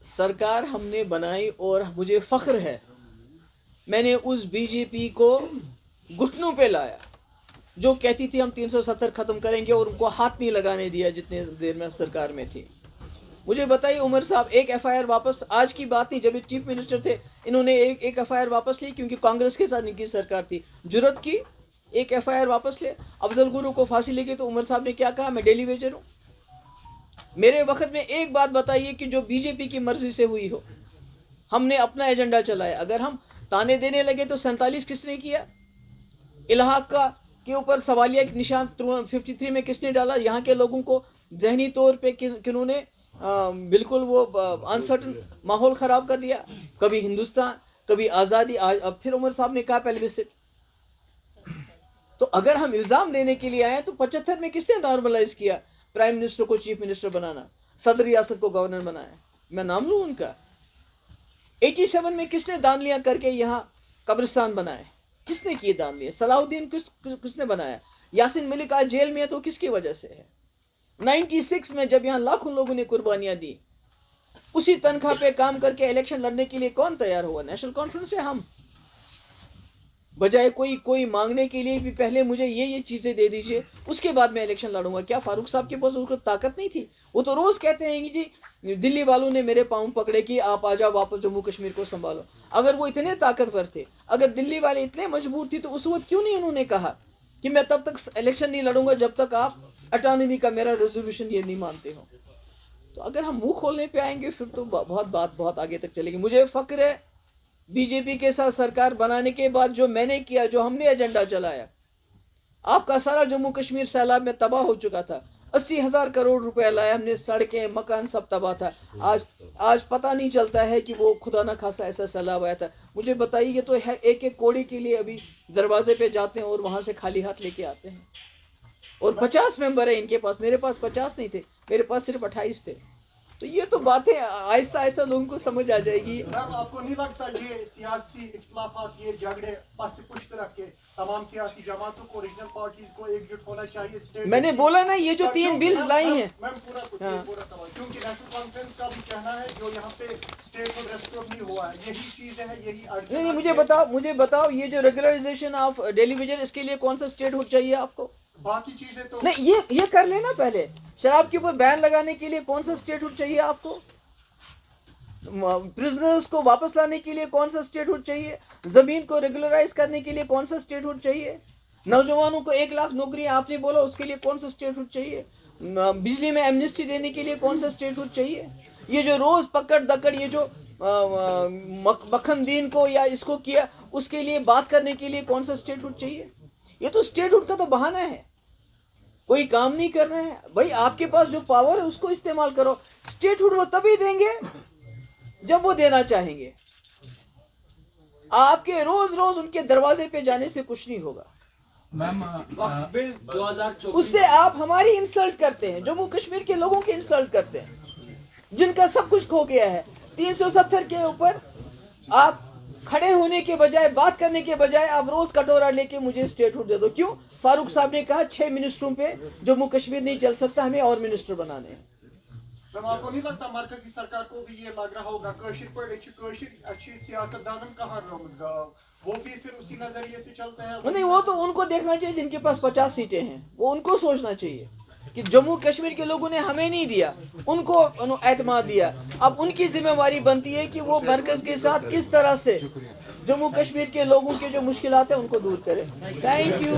सरकार हमने बनाई और मुझे फ़ख्र है, मैंने उस बीजेपी को घुटनों पे लाया जो कहती थी हम 370 ख़त्म करेंगे और उनको हाथ नहीं लगाने दिया जितने देर में सरकार में थी। मुझे बताइए उमर साहब, एक एफआईआर वापस, आज की बात नहीं, जब ये चीफ मिनिस्टर थे इन्होंने एक एफआईआर वापस ली क्योंकि कांग्रेस के साथ इनकी सरकार थी, जुर्रत की एक एफआईआर वापस ले। अफजल गुरु को फांसी लगी तो उमर साहब ने क्या कहा, मैं डेली वेजर हूँ। मेरे वक्त में एक बात बताइए कि जो बीजेपी की मर्जी से हुई हो, हमने अपना एजेंडा चलाया। अगर हम ताने देने लगे तो 47 किसने किया, इलाहाक का के ऊपर सवालिया निशान 53 में किसने डाला, यहाँ के लोगों को जहनी तौर पे किन्होंने बिल्कुल वो अनसर्टन माहौल ख़राब कर दिया। कभी हिंदुस्तान, कभी आज़ादी, अब फिर उमर साहब ने कहा पहले विजिट। तो अगर हम इल्ज़ाम देने के लिए आए तो 75 में किसने नॉर्मलाइज किया प्राइम मिनिस्टर को चीफ मिनिस्टर बनाना, सदर रियासत को गवर्नर बनाया, मैं नाम लूँ उनका। 87 में किसने दानियाँ करके यहाँ कब्रिस्तान बनाए, किसने किए दानियाँ, सलाहुद्दीन किसने बनाया। यासीन मलिक आज जेल में है तो किसकी वजह से है। 96 में जब यहाँ लाखों लोगों ने कुर्बानियाँ दी, उसी तनख्वाह पे काम करके इलेक्शन लड़ने के लिए कौन तैयार हुआ, नेशनल कॉन्फ्रेंस है। हम बजाय कोई मांगने के लिए भी पहले मुझे ये चीज़ें दे दीजिए उसके बाद मैं इलेक्शन लड़ूंगा। क्या फारूक साहब के पास उसको ताकत नहीं थी? वो तो रोज़ कहते हैं कि जी दिल्ली वालों ने मेरे पाँव पकड़े कि आप आ जाओ वापस जम्मू कश्मीर को संभालो। अगर वो इतने ताकतवर थे, अगर दिल्ली वाले इतने मजबूर थे, तो उस वक्त क्यों नहीं उन्होंने कहा कि मैं तब तक इलेक्शन नहीं लड़ूंगा जब तक आप ऑटोनॉमी का मेरा रेजोल्यूशन ये नहीं मानते हो। तो अगर हम मुंह खोलने पे आएंगे फिर तो बात बहुत आगे तक चलेगी। मुझे फ़ख्र है बीजेपी के साथ सरकार बनाने के बाद जो मैंने किया, जो हमने एजेंडा चलाया। आपका सारा जम्मू कश्मीर सैलाब में तबाह हो चुका था, 80,000 करोड़ रुपए लाए हमने, सड़कें मकान सब तबाह था। आज पता नहीं चलता है कि वो खुदा ना खासा ऐसा सैलाब आया था। मुझे बताइए, ये तो है एक एक कोड़ी के लिए अभी दरवाजे पे जाते हैं और वहां से खाली हाथ लेके आते हैं। और 50 मेंबर है इनके पास, मेरे पास 50 नहीं थे, मेरे पास सिर्फ 28 थे। तो ये तो बातें आहिस्ता आहिस्ता लोगों को समझ आ जाएगी। मैम, आपको नहीं लगता ये सियासी इख्तिलाफात, ये झगड़े पास से पुष्ट रख के तमाम सियासी जमातों को, रीजनल पार्टीज को एकजुट होना चाहिए? स्टेट मैंने बोला ना, ये जो 3 बिल्स लाई हैं, मैम पूरा सवाल, क्योंकि नेशनल कॉन्फ्रेंस का भी कहना है जो यहाँ पे स्टेट को रेस्टोर नहीं हुआ है, यही चीज है, यही नहीं, मुझे बताओ ये जो रेगुलराइजेशन ऑफ डेली वेजेस, इसके लिए कौन सा स्टेट हो चाहिए आपको? बाकी चीजें तो नहीं, ये कर लेना पहले। शराब के ऊपर बैन लगाने के लिए कौन सा स्टेटहुड चाहिए आपको? प्रिजनर्स को वापस लाने के लिए कौन सा स्टेटहुड चाहिए? जमीन को रेगुलराइज करने के लिए कौन सा स्टेटहुड चाहिए? नौजवानों को 1 लाख नौकरियां आपने बोला, उसके लिए कौन सा स्टेटहुड चाहिए? बिजली में एमनेस्टी देने के लिए कौन सा स्टेटहुड चाहिए? ये जो रोज पकड़ दकड़, ये जो मखनदीन को या इसको किया, उसके लिए बात करने के लिए कौन सा स्टेटहुड चाहिए? ये तो स्टेटहुड का तो बहाना है, कोई काम नहीं कर रहे हैं। भाई आपके पास जो पावर है उसको इस्तेमाल करो। स्टेटहुड वो तभी देंगे जब वो देना चाहेंगे। आपके रोज रोज उनके दरवाजे पे जाने से कुछ नहीं होगा। मैम, बिल 2024 उससे आप हमारी इंसल्ट करते हैं, जम्मू कश्मीर के लोगों की इंसल्ट करते हैं जिनका सब कुछ खो गया है। 370 के ऊपर आप खड़े होने के बजाय, बात करने के बजाय आप रोज कटोरा लेके मुझे स्टेटहुड दे दो। क्यों? फारूक साहब ने कहा 6 मिनिस्टरों पे जम्मू कश्मीर नहीं चल सकता, हमें और मिनिस्टर बनाने हैं। मैम, आपको नहीं लगता मरकजी सरकार को भी ये लग रहा होगा अच्छी सियासतदान कहाँ वो भी फिर उसी नजरिए से चलते हैं? नहीं, वो तो उनको देखना चाहिए जिनके पास 50 सीटें हैं, वो उनको सोचना चाहिए कि जम्मू कश्मीर के लोगों ने हमें नहीं दिया, उनको एतमाद दिया। अब उनकी जिम्मेवारी बनती है कि वो मरकज के साथ किस तरह से जम्मू कश्मीर के लोगों के जो मुश्किलात हैं उनको दूर करें। Thank you.